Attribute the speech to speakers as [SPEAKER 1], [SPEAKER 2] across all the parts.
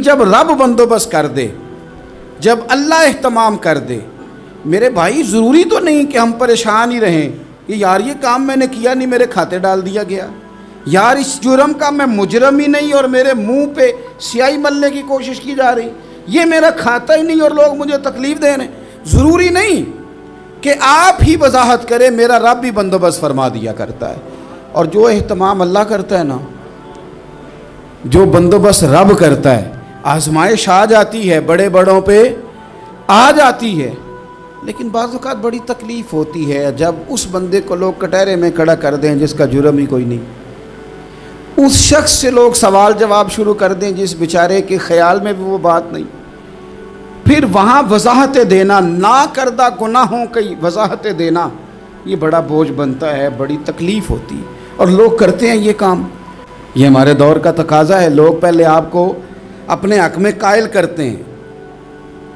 [SPEAKER 1] جب رب بندوبست کر دے، جب اللہ اہتمام کر دے، میرے بھائی ضروری تو نہیں کہ ہم پریشان ہی رہیں کہ یار یہ کام میں نے کیا نہیں، میرے کھاتے ڈال دیا گیا، یار اس جرم کا میں مجرم ہی نہیں اور میرے منہ پہ سیاہی ملنے کی کوشش کی جا رہی، یہ میرا کھاتا ہی نہیں اور لوگ مجھے تکلیف دے رہے ہیں۔ ضروری نہیں کہ آپ ہی وضاحت کریں، میرا رب بھی بندوبست فرما دیا کرتا ہے۔ اور جو اہتمام اللہ کرتا ہے نا، جو بندوبست رب کرتا ہے، آزمائش آ جاتی ہے، بڑے بڑوں پہ آ جاتی ہے، لیکن بعض اوقات بڑی تکلیف ہوتی ہے جب اس بندے کو لوگ کٹہرے میں کھڑا کر دیں جس کا جرم ہی کوئی نہیں، اس شخص سے لوگ سوال جواب شروع کر دیں جس بیچارے کے خیال میں بھی وہ بات نہیں، پھر وہاں وضاحتیں دینا، نہ کردہ گناہوں کی وضاحتیں دینا، یہ بڑا بوجھ بنتا ہے، بڑی تکلیف ہوتی ہے، اور لوگ کرتے ہیں یہ کام۔ یہ ہمارے دور کا تقاضا ہے، لوگ پہلے آپ کو اپنے حق میں قائل کرتے ہیں،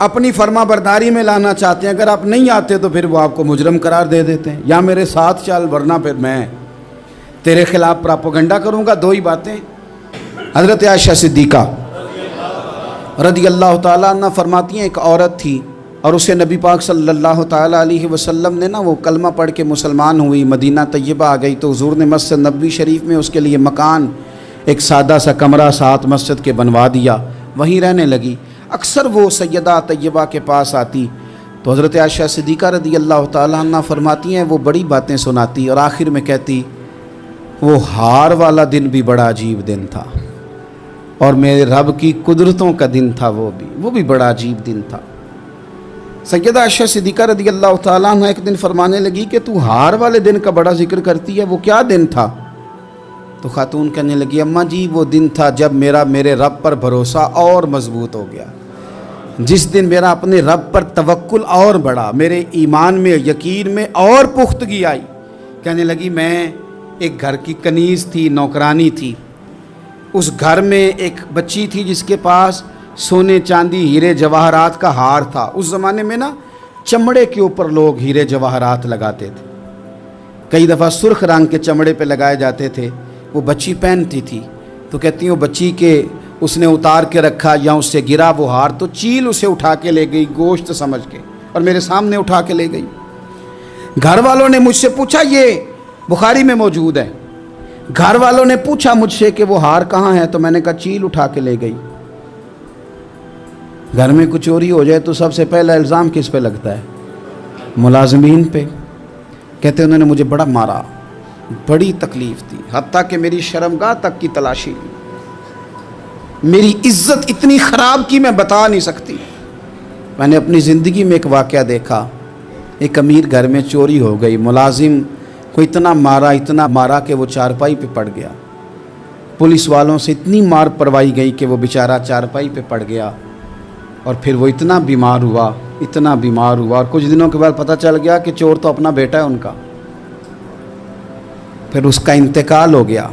[SPEAKER 1] اپنی فرما برداری میں لانا چاہتے ہیں، اگر آپ نہیں آتے تو پھر وہ آپ کو مجرم قرار دے دیتے ہیں، یا میرے ساتھ چل ورنہ پھر میں تیرے خلاف پراپوگنڈا کروں گا۔ دو ہی باتیں۔ حضرت عائشہ صدیقہ رضی اللہ تعالیٰ عنہ فرماتی ہیں، ایک عورت تھی اور اسے نبی پاک صلی اللہ تعالیٰ علیہ وسلم نے وہ کلمہ پڑھ کے مسلمان ہوئی، مدینہ طیبہ آ گئی تو حضور نے مسجد نبوی شریف میں اس کے لیے مکان، ایک سادہ سا کمرہ ساتھ مسجد کے بنوا دیا، وہیں رہنے لگی۔ اکثر وہ سیدہ طیبہ کے پاس آتی تو حضرت عائشہ صدیقہ رضی اللہ تعالیٰ عنہ فرماتی ہیں وہ بڑی باتیں سناتی اور آخر میں کہتی وہ ہار والا دن بھی بڑا عجیب دن تھا اور میرے رب کی قدرتوں کا دن تھا، وہ بھی بڑا عجیب دن تھا۔ سیدہ عائشہ صدیقہ رضی اللہ تعالیٰ عنہ ایک دن فرمانے لگی کہ تو ہار والے دن کا بڑا ذکر کرتی ہے، وہ کیا دن تھا؟ تو خاتون کہنے لگی اماں جی وہ دن تھا جب میرے رب پر بھروسہ اور مضبوط ہو گیا، جس دن میرا اپنے رب پر توکل اور بڑھا، میرے ایمان میں یقین میں اور پختگی آئی۔ کہنے لگی میں ایک گھر کی کنیز تھی، نوکرانی تھی، اس گھر میں ایک بچی تھی جس کے پاس سونے چاندی ہیرے جواہرات کا ہار تھا۔ اس زمانے میں چمڑے کے اوپر لوگ ہیرے جواہرات لگاتے تھے، کئی دفعہ سرخ رنگ کے چمڑے پہ لگائے جاتے تھے، وہ بچی پہنتی تھی تو کہتی ہیں وہ بچی کے اس نے اتار کے رکھا یا اس سے گرا وہ ہار تو چیل اسے اٹھا کے لے گئی گوشت سمجھ کے اور میرے سامنے اٹھا کے لے گئی۔ گھر والوں نے مجھ سے پوچھا، یہ بخاری میں موجود ہے، گھر والوں نے پوچھا مجھ سے کہ وہ ہار کہاں ہے تو میں نے کہا چیل اٹھا کے لے گئی۔ گھر میں کچھ چوری ہو جائے تو سب سے پہلا الزام کس پہ لگتا ہے؟ ملازمین پہ۔ کہتے انہوں نے مجھے بڑا مارا، بڑی تکلیف تھی، حتیٰ کہ میری شرمگاہ تک کی تلاشی لی، میری عزت اتنی خراب کی میں بتا نہیں سکتی۔ میں نے اپنی زندگی میں ایک واقعہ دیکھا، ایک امیر گھر میں چوری ہو گئی، ملازم کو اتنا مارا کہ وہ چارپائی پہ پڑ گیا، پولیس والوں سے اتنی مار پروائی گئی کہ وہ بیچارہ چارپائی پہ پڑ گیا، اور پھر وہ اتنا بیمار ہوا اور کچھ دنوں کے بعد پتہ چل گیا کہ چور تو اپنا بیٹا ہے ان کا، پھر اس کا انتقال ہو گیا۔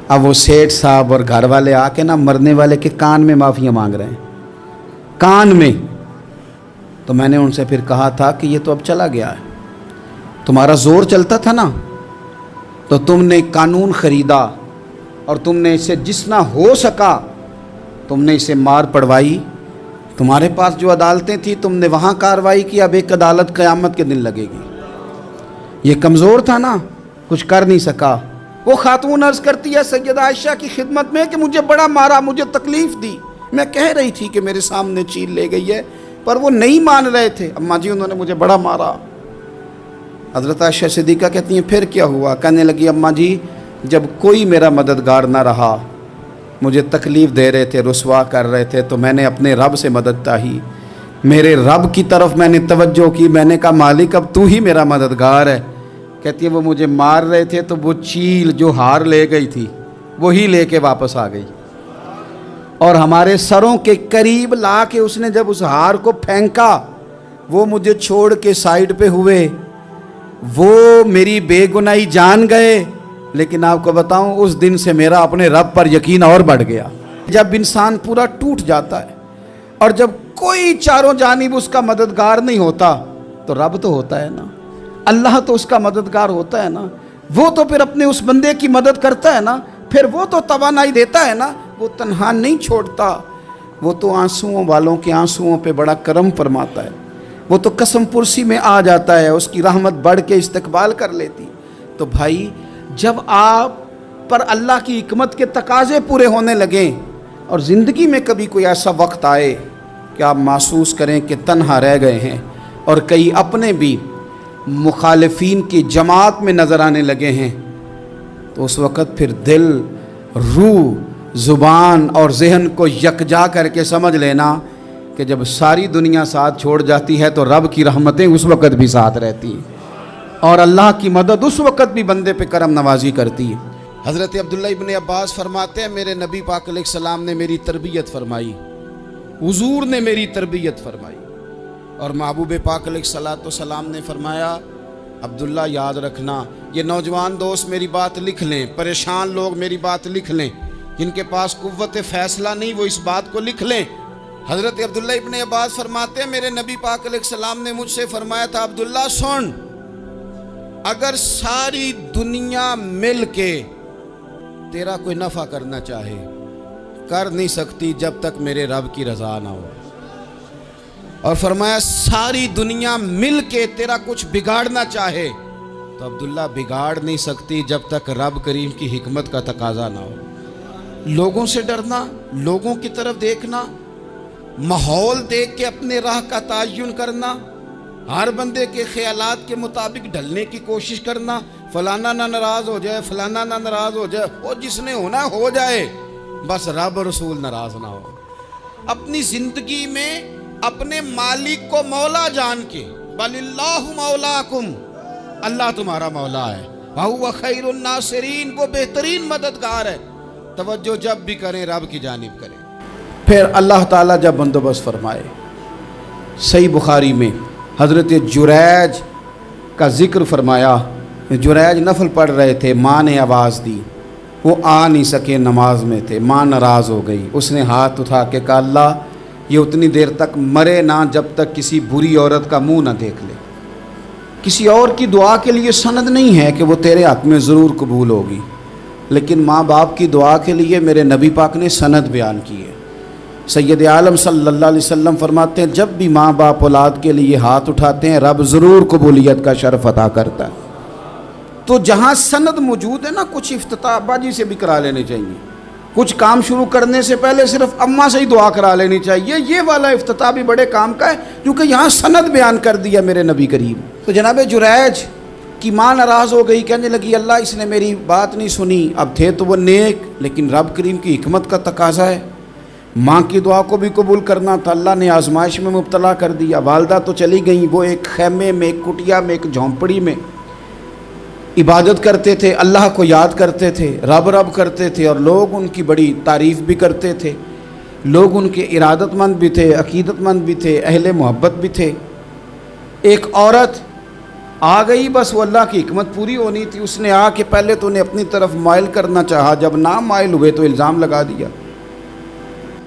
[SPEAKER 1] اب وہ سیٹھ صاحب اور گھر والے آ کے مرنے والے کے کان میں معافیاں مانگ رہے ہیں، کان میں۔ تو میں نے ان سے پھر کہا تھا کہ یہ تو اب چلا گیا ہے، تمہارا زور چلتا تھا نا تو تم نے قانون خریدا اور تم نے اسے جس نہ ہو سکا تم نے اسے مار پڑوائی، تمہارے پاس جو عدالتیں تھیں تم نے وہاں کارروائی کی، اب ایک عدالت قیامت کے دن لگے گی۔ یہ کمزور تھا نا، کچھ کر نہیں سکا۔ وہ خاتون عرض کرتی ہے سیدہ عائشہ کی خدمت میں کہ مجھے بڑا مارا، مجھے تکلیف دی، میں کہہ رہی تھی کہ میرے سامنے چیل لے گئی ہے پر وہ نہیں مان رہے تھے، اماں جی انہوں نے مجھے بڑا مارا۔ حضرت عائشہ صدیقہ کہتی ہیں پھر کیا ہوا؟ کہنے لگی اماں جی جب کوئی میرا مددگار نہ رہا، مجھے تکلیف دے رہے تھے، رسوا کر رہے تھے، تو میں نے اپنے رب سے مدد چاہی، میرے رب کی طرف میں نے توجہ کی، میں نے کہا مالک اب تو ہی میرا مددگار ہے۔ کہتی ہے وہ مجھے مار رہے تھے تو وہ چیل جو ہار لے گئی تھی وہی لے کے واپس آ گئی، اور ہمارے سروں کے قریب لا کے اس نے جب اس ہار کو پھینکا، وہ مجھے چھوڑ کے سائیڈ پہ ہوئے، وہ میری بے گناہی جان گئے، لیکن آپ کو بتاؤں اس دن سے میرا اپنے رب پر یقین اور بڑھ گیا۔ جب انسان پورا ٹوٹ جاتا ہے اور جب کوئی چاروں جانب اس کا مددگار نہیں ہوتا تو رب تو ہوتا ہے نا، اللہ تو اس کا مددگار ہوتا ہے نا، وہ تو پھر اپنے اس بندے کی مدد کرتا ہے نا، پھر وہ تو توانائی دیتا ہے نا، وہ تنہا نہیں چھوڑتا، وہ تو آنسوؤں والوں کے آنسوؤں پہ بڑا کرم فرماتا ہے، وہ تو قسم پرسی میں آ جاتا ہے، اس کی رحمت بڑھ کے استقبال کر لیتی۔ تو بھائی جب آپ پر اللہ کی حکمت کے تقاضے پورے ہونے لگیں اور زندگی میں کبھی کوئی ایسا وقت آئے کہ آپ محسوس کریں کہ تنہا رہ گئے ہیں اور کئی اپنے بھی مخالفین کی جماعت میں نظر آنے لگے ہیں، تو اس وقت پھر دل، روح، زبان اور ذہن کو یکجا کر کے سمجھ لینا کہ جب ساری دنیا ساتھ چھوڑ جاتی ہے تو رب کی رحمتیں اس وقت بھی ساتھ رہتی ہیں اور اللہ کی مدد اس وقت بھی بندے پہ کرم نوازی کرتی ہے۔ حضرت عبداللہ ابن عباس فرماتے ہیں میرے نبی پاک علیہ السلام نے میری تربیت فرمائی، حضور نے میری تربیت فرمائی، اور محبوب پاک علیہ السلام نے فرمایا عبداللہ یاد رکھنا، یہ نوجوان دوست میری بات لکھ لیں، پریشان لوگ میری بات لکھ لیں، جن کے پاس قوت فیصلہ نہیں وہ اس بات کو لکھ لیں۔ حضرت عبداللہ ابن عباس فرماتے ہیں میرے نبی پاک علیہ السلام نے مجھ سے فرمایا تھا عبداللہ سن، اگر ساری دنیا مل کے تیرا کوئی نفع کرنا چاہے کر نہیں سکتی جب تک میرے رب کی رضا نہ ہو، اور فرمایا ساری دنیا مل کے تیرا کچھ بگاڑنا چاہے تو عبداللہ بگاڑ نہیں سکتی جب تک رب کریم کی حکمت کا تقاضا نہ ہو۔ لوگوں سے ڈرنا، لوگوں کی طرف دیکھنا، ماحول دیکھ کے اپنے راہ کا تعین کرنا، ہر بندے کے خیالات کے مطابق ڈھلنے کی کوشش کرنا، فلانا نہ ناراض ہو جائے، فلانا نہ ناراض ہو جائے، وہ جس نے ہونا ہو جائے، بس رب رسول ناراض نہ ہو۔ اپنی زندگی میں اپنے مالک کو مولا جان کے، بل اللہ مولاکم، اللہ تمہارا مولا ہے، وَهُوَ خَيْرُ النَّاصِرِينَ، وہ بہترین مددگار ہے، توجہ جب بھی کریں رب کی جانب کریں۔ پھر اللہ تعالیٰ جب بندوبست فرمائے، صحیح بخاری میں حضرت جریج کا ذکر فرمایا، جریج نفل پڑھ رہے تھے، ماں نے آواز دی، وہ آ نہیں سکے، نماز میں تھے، ماں ناراض ہو گئی، اس نے ہاتھ اٹھا کے کہا اللہ یہ اتنی دیر تک مرے نہ جب تک کسی بری عورت کا منہ نہ دیکھ لے۔ کسی اور کی دعا کے لیے سند نہیں ہے کہ وہ تیرے حق میں ضرور قبول ہوگی، لیکن ماں باپ کی دعا کے لیے میرے نبی پاک نے سند بیان کی ہے۔ سید عالم صلی اللہ علیہ وسلم فرماتے ہیں جب بھی ماں باپ اولاد کے لیے ہاتھ اٹھاتے ہیں رب ضرور قبولیت کا شرف عطا کرتا ہے۔ تو جہاں سند موجود ہے نا، کچھ افتتاح باجی سے بھی کرا لینے چاہیے، کچھ کام شروع کرنے سے پہلے صرف اماں سے ہی دعا کرا لینی چاہیے، یہ والا افتتاح بھی بڑے کام کا ہے کیونکہ یہاں سند بیان کر دیا میرے نبی کریم۔ تو جناب جریج کی ماں ناراض ہو گئی، کہنے لگی اللہ اس نے میری بات نہیں سنی، اب تھے تو وہ نیک لیکن رب کریم کی حکمت کا تقاضا ہے، ماں کی دعا کو بھی قبول کرنا تھا، اللہ نے آزمائش میں مبتلا کر دیا۔ والدہ تو چلی گئیں، وہ ایک خیمے میں، ایک کٹیا میں، ایک جھونپڑی میں عبادت کرتے تھے، اللہ کو یاد کرتے تھے، رب رب کرتے تھے، اور لوگ ان کی بڑی تعریف بھی کرتے تھے، لوگ ان کے ارادت مند بھی تھے، عقیدت مند بھی تھے، اہل محبت بھی تھے۔ ایک عورت آ گئی، بس وہ اللہ کی حکمت پوری ہونی تھی، اس نے آ کے پہلے تو انہیں اپنی طرف مائل کرنا چاہا، جب نہ مائل ہوئے تو الزام لگا دیا۔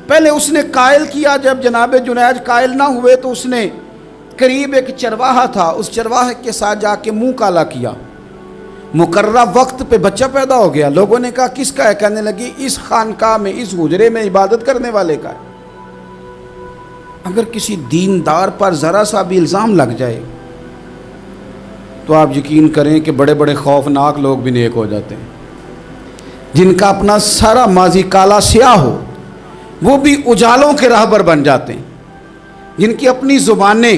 [SPEAKER 1] پہلے اس نے قائل کیا، جب جناب جنید قائل نہ ہوئے تو اس نے قریب ایک چرواہا تھا، اس چرواہے کے ساتھ جا کے منہ کالا کیا، مقررہ وقت پہ بچہ پیدا ہو گیا۔ لوگوں نے کہا کس کا ہے؟ کہنے لگی اس خانقاہ میں، اس حجرے میں عبادت کرنے والے کا ہے۔ اگر کسی دیندار پر ذرا سا بھی الزام لگ جائے تو آپ یقین کریں کہ بڑے بڑے خوفناک لوگ بھی نیک ہو جاتے ہیں، جن کا اپنا سارا ماضی کالا سیاہ ہو وہ بھی اجالوں کے راہبر بن جاتے ہیں، جن کی اپنی زبانیں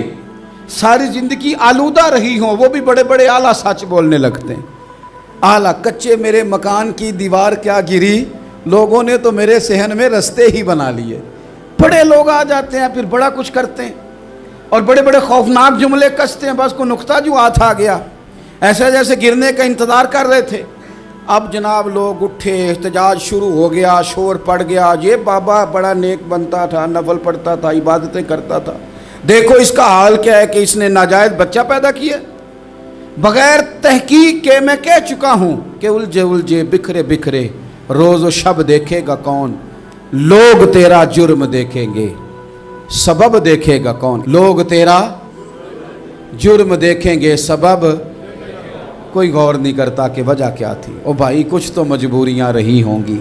[SPEAKER 1] ساری زندگی آلودہ رہی ہوں وہ بھی بڑے بڑے اعلیٰ سچ بولنے لگتے ہیں۔ اعلیٰ کچے میرے مکان کی دیوار کیا گری، لوگوں نے تو میرے صحن میں رستے ہی بنا لیے۔ بڑے لوگ آ جاتے ہیں پھر بڑا کچھ کرتے ہیں اور بڑے بڑے خوفناک جملے کستے ہیں، بس کو نقطہ جو ہاتھ آ گیا ایسے جیسے گرنے کا انتظار کر رہے تھے۔ اب جناب لوگ اٹھے، احتجاج شروع ہو گیا، شور پڑ گیا، یہ بابا بڑا نیک بنتا تھا، نفل پڑھتا تھا، عبادتیں کرتا تھا، دیکھو اس کا حال کیا ہے کہ اس نے ناجائز بچہ پیدا کیا۔ بغیر تحقیق کے میں کہہ چکا ہوں کہ الجھے الجھے بکھرے بکھرے روز و شب دیکھے گا کون، لوگ تیرا جرم دیکھیں گے سبب دیکھے گا کون، لوگ تیرا جرم دیکھیں گے سبب کوئی غور نہیں کرتا کہ وجہ کیا تھی۔ او بھائی کچھ تو مجبوریاں رہی ہوں گی،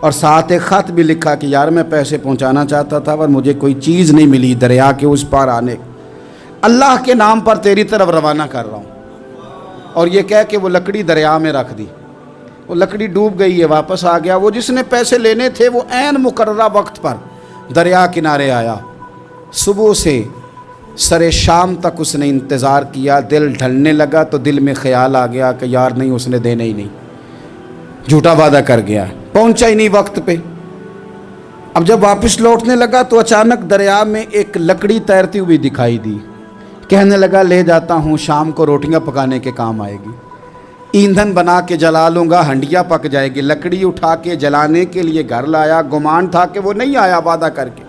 [SPEAKER 1] اور ساتھ ایک خط بھی لکھا کہ یار میں پیسے پہنچانا چاہتا تھا پر مجھے کوئی چیز نہیں ملی دریا کے اس پار آنے، اللہ کے نام پر تیری طرف روانہ کر رہا ہوں۔ اور یہ کہہ کہ وہ لکڑی دریا میں رکھ دی، وہ لکڑی ڈوب گئی ہے، واپس آ گیا۔ وہ جس نے پیسے لینے تھے وہ عین مقررہ وقت پر دریا کنارے آیا، صبح سے سر شام تک اس نے انتظار کیا۔ دل ڈھلنے لگا تو دل میں خیال آ گیا کہ یار نہیں، اس نے دینا ہی نہیں، جھوٹا وعدہ کر گیا، پہنچا ہی نہیں وقت پہ۔ اب جب واپس لوٹنے لگا تو اچانک دریا میں ایک لکڑی تیرتی ہوئی دکھائی دی۔ کہنے لگا لے جاتا ہوں، شام کو روٹیاں پکانے کے کام آئے گی، ایندھن بنا کے جلا لوں گا، ہنڈیا پک جائے گی۔ لکڑی اٹھا کے جلانے کے لیے گھر لایا، گمان تھا کہ وہ نہیں آیا وعدہ کر کے،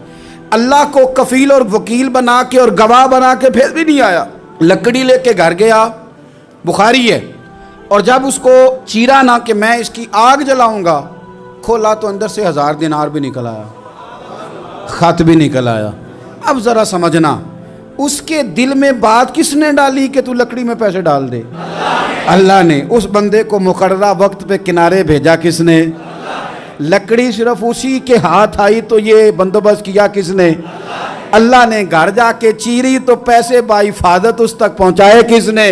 [SPEAKER 1] اللہ کو کفیل اور وکیل بنا کے اور گواہ بنا کے پھر بھی نہیں آیا۔ لکڑی لے کے گھر گیا، بخاری ہے، اور جب اس کو چیرا نہ کہ میں اس کی آگ جلاؤں گا، کھولا تو اندر سے 1000 دینار بھی نکل آیا، خط بھی نکل آیا۔ اب ذرا سمجھنا، اس کے دل میں بات کس نے ڈالی کہ تو لکڑی میں پیسے ڈال دے؟ اللہ نے۔ اس بندے کو مقررہ وقت پہ کنارے بھیجا کس نے؟ لکڑی صرف اسی کے ہاتھ آئی تو یہ بندوبست کیا کس نے؟ اللہ نے۔ گھر جا کے چیری تو پیسے بحفاظت اس تک پہنچائے کس نے؟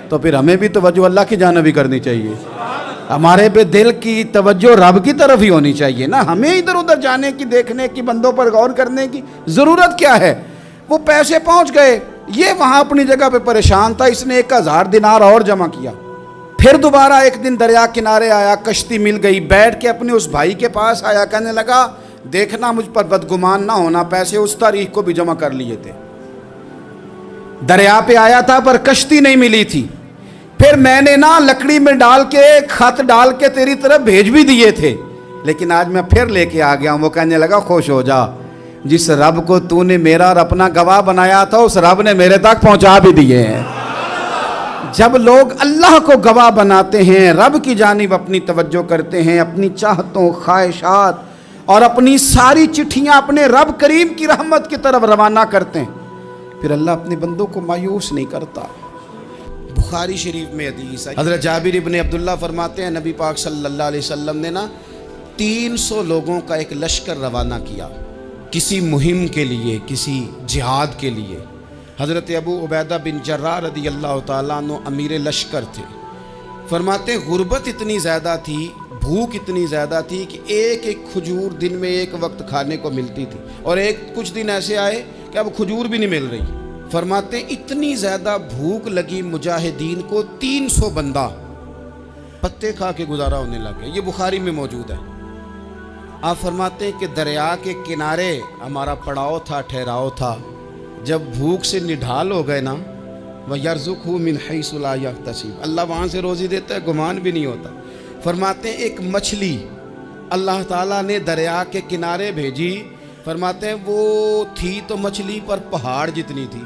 [SPEAKER 1] تو پھر ہمیں بھی توجہ اللہ کی جانب ہی کرنی چاہیے، ہمارے پہ دل کی توجہ رب کی طرف ہی ہونی چاہیے نا، ہمیں ادھر ادھر جانے کی، دیکھنے کی، بندوں پر غور کرنے کی ضرورت کیا ہے؟ وہ پیسے پہنچ گئے، یہ وہاں اپنی جگہ پہ پریشان تھا، اس نے 1000 دینار اور جمع کیا۔ پھر دوبارہ ایک دن دریا کنارے آیا، کشتی مل گئی، بیٹھ کے اپنے اس بھائی کے پاس آیا، کہنے لگا دیکھنا مجھ پر بدگمان نہ ہونا، پیسے اس تاریخ کو بھی جمع کر لیے تھے، دریا پہ آیا تھا پر کشتی نہیں ملی تھی، پھر میں نے نا لکڑی میں ڈال کے خط ڈال کے تیری طرف بھیج بھی دیے تھے، لیکن آج میں پھر لے کے آ گیا ہوں۔ وہ کہنے لگا خوش ہو جا، جس رب کو تو نے میرا اور اپنا گواہ بنایا تھا اس رب نے میرے تک پہنچا بھی دیے ہیں۔ جب لوگ اللہ کو گواہ بناتے ہیں، رب کی جانب اپنی توجہ کرتے ہیں، اپنی چاہتوں، خواہشات اور اپنی ساری چٹھیاں اپنے رب کریم کی رحمت کی طرف روانہ کرتے ہیں، پھر اللہ اپنے بندوں کو مایوس نہیں کرتا۔ بخاری شریف میں حدیث ہے، حضرت جابر ابن عبداللہ فرماتے ہیں نبی پاک صلی اللہ علیہ وسلم نے 300 لوگوں کا ایک لشکر روانہ کیا کسی مہم کے لیے، کسی جہاد کے لیے۔ حضرت ابو عبیدہ بن جراح رضی اللہ تعالیٰ عنہ امیر لشکر تھے۔ فرماتے ہیں غربت اتنی زیادہ تھی، بھوک اتنی زیادہ تھی کہ ایک ایک کھجور دن میں ایک وقت کھانے کو ملتی تھی، اور کچھ دن ایسے آئے کہ اب کھجور بھی نہیں مل رہی۔ فرماتے ہیں اتنی زیادہ بھوک لگی مجاہدین کو، 300 بندہ پتے کھا کے گزارا ہونے لگے۔ یہ بخاری میں موجود ہے۔ آپ فرماتے ہیں کہ دریا کے کنارے ہمارا پڑاؤ تھا، ٹھہراؤ تھا، جب بھوک سے نڈھال ہو گئے نا، وَيَرْزُقْهُ مِنْ حَيْثُ لَا يَحْتَسِبُ، اللہ وہاں سے روزی دیتا ہے، گمان بھی نہیں ہوتا۔ فرماتے ہیں ایک مچھلی اللہ تعالیٰ نے دریا کے کنارے بھیجی، فرماتے ہیں وہ تھی تو مچھلی پر پہاڑ جتنی تھی۔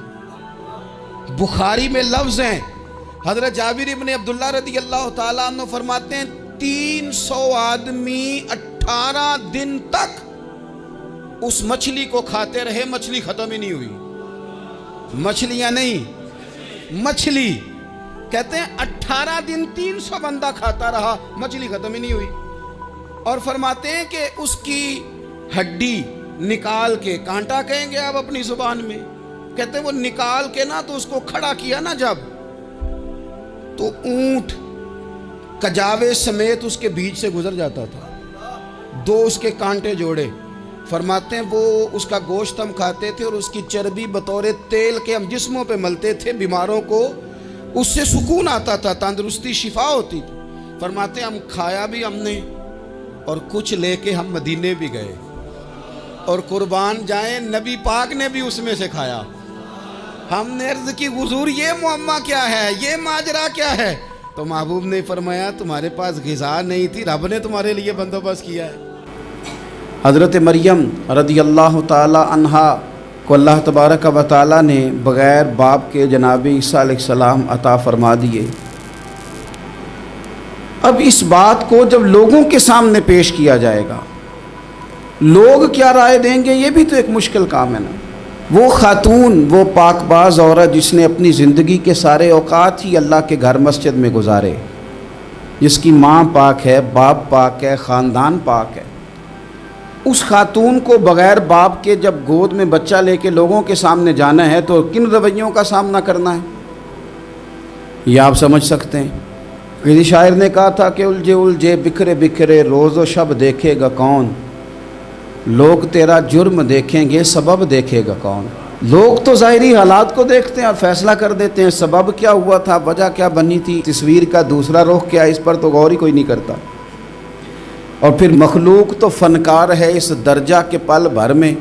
[SPEAKER 1] بخاری میں لفظ ہیں، حضرت جابر ابن عبداللہ رضی اللہ تعالیٰ عنہ فرماتے ہیں 300 آدمی 18 دن تک اس مچھلی کو کھاتے رہے، مچھلی ختم ہی نہیں ہوئی۔ مچھلیاں نہیں، مچھلی کہتے ہیں 18 دن 300 بندہ کھاتا رہا، مچھلی ختم ہی نہیں ہوئی۔ اور فرماتے ہیں کہ اس کی ہڈی نکال کے، کانٹا کہیں گے آپ اپنی زبان میں، کہتے ہیں وہ نکال کے نا تو اس کو کھڑا کیا نا جب، تو اونٹ کجاوے سمیت اس کے بیچ سے گزر جاتا تھا، 2 اس کے کانٹے جوڑے۔ فرماتے ہیں وہ اس کا گوشت ہم کھاتے تھے اور اس کی چربی بطور تیل کے ہم جسموں پہ ملتے تھے، بیماروں کو اس سے سکون آتا تھا، تندرستی، شفا ہوتی تھی۔ فرماتے ہیں ہم کھایا بھی ہم نے، اور کچھ لے کے ہم مدینے بھی گئے، اور قربان جائیں نبی پاک نے بھی اس میں سے کھایا۔ ہم نے عرض کی حضور یہ معمہ کیا ہے، یہ ماجرا کیا ہے؟ تو محبوب نے فرمایا تمہارے پاس غذا نہیں تھی، رب نے تمہارے لیے بندوبست کیا ہے۔ حضرت مریم رضی اللہ تعالی عنہا کو اللہ تبارک و تعالی نے بغیر باپ کے جناب عیسیٰ علیہ السلام عطا فرما دیے۔ اب اس بات کو جب لوگوں کے سامنے پیش کیا جائے گا، لوگ کیا رائے دیں گے، یہ بھی تو ایک مشکل کام ہے نا۔ وہ خاتون، وہ پاک باز عورت جس نے اپنی زندگی کے سارے اوقات ہی اللہ کے گھر مسجد میں گزارے، جس کی ماں پاک ہے، باپ پاک ہے، خاندان پاک ہے، اس خاتون کو بغیر باپ کے جب گود میں بچہ لے کے لوگوں کے سامنے جانا ہے تو کن رویوں کا سامنا کرنا ہے، یہ آپ سمجھ سکتے ہیں۔ کسی شاعر نے کہا تھا کہ الجھے الجھے بکھرے بکھرے روز و شب دیکھے گا کون، لوگ تیرا جرم دیکھیں گے سبب دیکھے گا کون۔ لوگ تو ظاہری حالات کو دیکھتے ہیں اور فیصلہ کر دیتے ہیں، سبب کیا ہوا تھا، وجہ کیا بنی تھی، تصویر کا دوسرا رخ کیا، اس پر تو غور ہی کوئی نہیں کرتا۔ اور پھر مخلوق تو فنکار ہے اس درجہ کے پل بھر میں،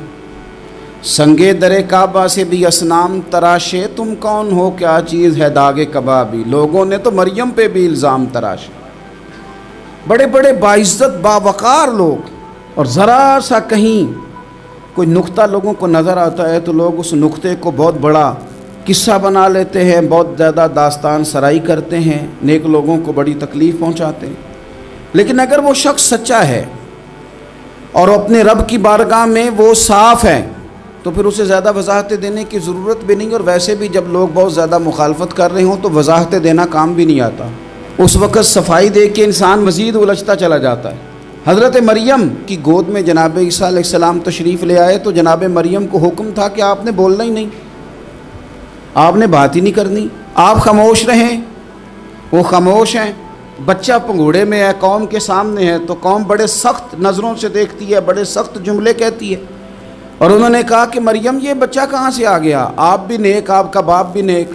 [SPEAKER 1] سنگے در کعبہ سے بھی اصنام تراشے، تم کون ہو کیا چیز ہے داغ کبابی۔ لوگوں نے تو مریم پہ بھی الزام تراشے، بڑے بڑے باعزت باوقار لوگ، اور ذرا سا کہیں کوئی نقطہ لوگوں کو نظر آتا ہے تو لوگ اس نقطے کو بہت بڑا قصہ بنا لیتے ہیں، بہت زیادہ داستان سرائی کرتے ہیں، نیک لوگوں کو بڑی تکلیف پہنچاتے ہیں۔ لیکن اگر وہ شخص سچا ہے اور اپنے رب کی بارگاہ میں وہ صاف ہے تو پھر اسے زیادہ وضاحتیں دینے کی ضرورت بھی نہیں، اور ویسے بھی جب لوگ بہت زیادہ مخالفت کر رہے ہوں تو وضاحتیں دینا کام بھی نہیں آتا، اس وقت صفائی دے کے انسان مزید الجھتا چلا جاتا ہے۔ حضرت مریم کی گود میں جناب عیسیٰ علیہ السلام تشریف لے آئے تو جناب مریم کو حکم تھا کہ آپ نے بولنا ہی نہیں، آپ نے بات ہی نہیں کرنی، آپ خاموش رہیں۔ وہ خاموش ہیں، بچہ پنگوڑے میں ہے، قوم کے سامنے ہے تو قوم بڑے سخت نظروں سے دیکھتی ہے، بڑے سخت جملے کہتی ہے، اور انہوں نے کہا کہ مریم یہ بچہ کہاں سے آ گیا، آپ بھی نیک، آپ کا باپ بھی نیک۔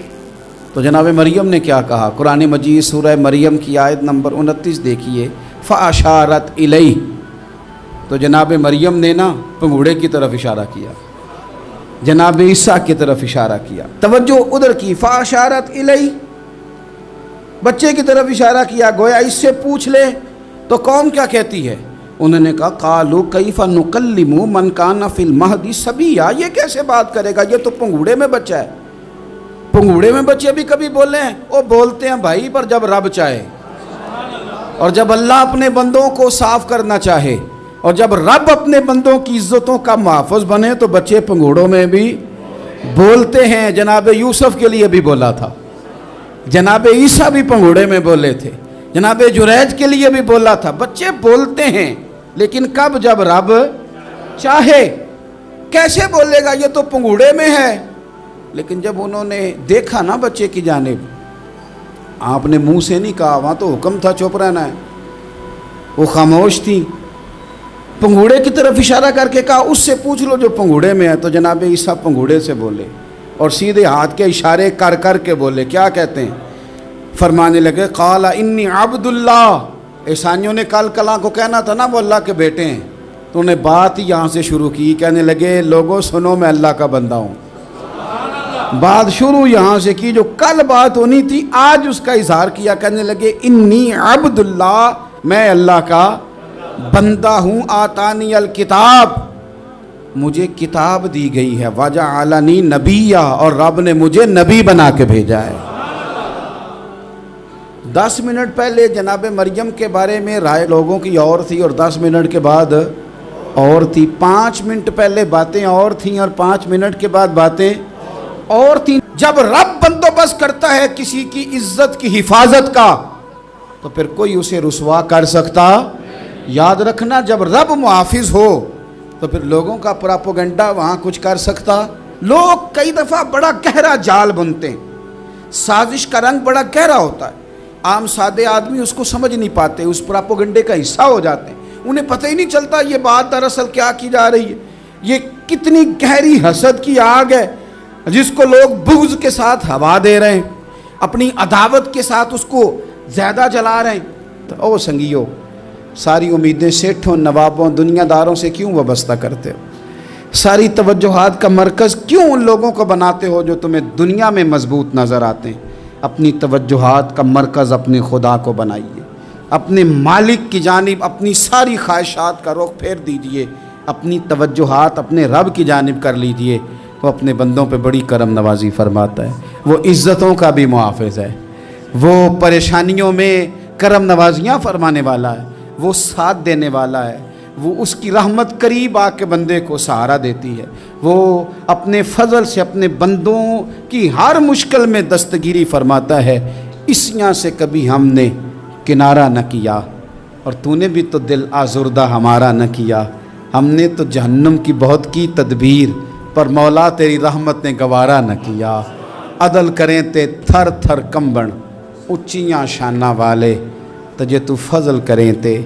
[SPEAKER 1] تو جناب مریم نے کیا کہا، قرآن مجید سورہ مریم کی آیت نمبر 29 دیکھیے، فَأَشَارَتْ إِلَيْهِ، تو جناب مریم نے نا پنگوڑے کی طرف اشارہ کیا، جناب عیسیٰ کی طرف اشارہ کیا، توجہ ادھر کی، فَأَشَارَتْ إِلَيْهِ، بچے کی طرف اشارہ کیا، گویا اس سے پوچھ لے تو قوم کیا کہتی ہے۔ انہوں نے کہا قالوا کیف نکلم من کان فی المہد صبیا، یہ کیسے بات کرے گا، یہ تو پنگوڑے میں بچہ ہے۔ پنگوڑے میں بچے بھی کبھی بولے ہیں، وہ بولتے ہیں بھائی، پر جب رب چاہے، اور جب اللہ اپنے بندوں کو صاف کرنا چاہے، اور جب رب اپنے بندوں کی عزتوں کا محافظ بنے تو بچے پنگوڑوں میں بھی بولتے ہیں۔ جناب یوسف کے لیے بھی بولا تھا، جناب عیسیٰ بھی پنگوڑے میں بولے تھے، جناب جریج کے لیے بھی بولا تھا، بچے بولتے ہیں، لیکن کب، جب رب چاہے۔ کیسے بولے گا، یہ تو پنگوڑے میں ہے۔ لیکن جب انہوں نے دیکھا نا بچے کی جانب، آپ نے منہ سے نہیں کہا، وہاں تو حکم تھا چپ رہنا ہے، وہ خاموش تھی، پنگوڑے کی طرف اشارہ کر کے کہا اس سے پوچھ لو جو پنگوڑے میں ہے۔ تو جناب عیسیٰ پنگوڑے سے بولے اور سیدھے ہاتھ کے اشارے کر کر کے بولے، کیا کہتے ہیں، فرمانے لگے قال انی عبد اللہ۔ عیسائیوں نے کل کلاں کو کہنا تھا نا وہ اللہ کے بیٹے ہیں، تو انہیں بات ہی یہاں سے شروع کی، کہنے لگے لوگوں سنو میں اللہ کا بندہ ہوں۔ بات شروع یہاں سے کی، جو کل بات ہونی تھی آج اس کا اظہار کیا، کہنے لگے انی عبد اللہ، میں اللہ کا بندہ ہوں، آتانی الکتاب، مجھے کتاب دی گئی ہے، وجعلنی نبیّا، اور رب نے مجھے نبی بنا کے بھیجا ہے۔ 10 منٹ پہلے جناب مریم کے بارے میں رائے لوگوں کی اور تھی، اور 10 منٹ کے بعد اور تھی، 5 منٹ پہلے باتیں اور تھیں اور 5 منٹ کے بعد باتیں اور تھیں۔ جب رب بندوبست کرتا ہے کسی کی عزت کی حفاظت کا تو پھر کوئی اسے رسوا کر سکتا، یاد رکھنا، جب رب محافظ ہو تو پھر لوگوں کا پراپوگنڈا وہاں کچھ کر سکتا۔ لوگ کئی دفعہ بڑا گہرا جال بنتے ہیں، سازش کا رنگ بڑا گہرا ہوتا ہے، عام سادے آدمی اس کو سمجھ نہیں پاتے، اس پراپوگنڈے کا حصہ ہو جاتے ہیں، انہیں پتہ ہی نہیں چلتا یہ بات دراصل کیا کی جا رہی ہے۔ یہ کتنی گہری حسد کی آگ ہے جس کو لوگ بغض کے ساتھ ہوا دے رہے ہیں، اپنی عداوت کے ساتھ اس کو زیادہ جلا رہے ہیں۔ تو او سنگیو، ساری امیدیں سیٹھوں، نوابوں، دنیا داروں سے کیوں وابستہ کرتے ہو؟ ساری توجہات کا مرکز کیوں ان لوگوں کو بناتے ہو جو تمہیں دنیا میں مضبوط نظر آتے ہیں؟ اپنی توجہات کا مرکز اپنے خدا کو بنائیے، اپنے مالک کی جانب اپنی ساری خواہشات کا رخ پھیر دیجئے، اپنی توجہات اپنے رب کی جانب کر لیجئے۔ وہ اپنے بندوں پہ بڑی کرم نوازی فرماتا ہے، وہ عزتوں کا بھی محافظ ہے، وہ پریشانیوں میں کرم نوازیاں فرمانے والا ہے، وہ ساتھ دینے والا ہے، وہ اس کی رحمت قریب آ کے بندے کو سہارا دیتی ہے، وہ اپنے فضل سے اپنے بندوں کی ہر مشکل میں دستگیری فرماتا ہے۔ اسیاں سے کبھی ہم نے کنارہ نہ کیا، اور تو نے بھی تو دل آزردہ ہمارا نہ کیا، ہم نے تو جہنم کی بہت کی تدبیر، پر مولا تیری رحمت نے گوارا نہ کیا۔ عدل کریں تے تھر تھر کمبن اچیاں شانہ والے، تجھے تو فضل کریں تے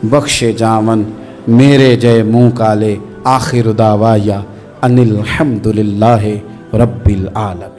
[SPEAKER 1] بخشے جاون میرے جے منہ کالے۔ آخر دعوایا ان الحمد للہ رب العالمین۔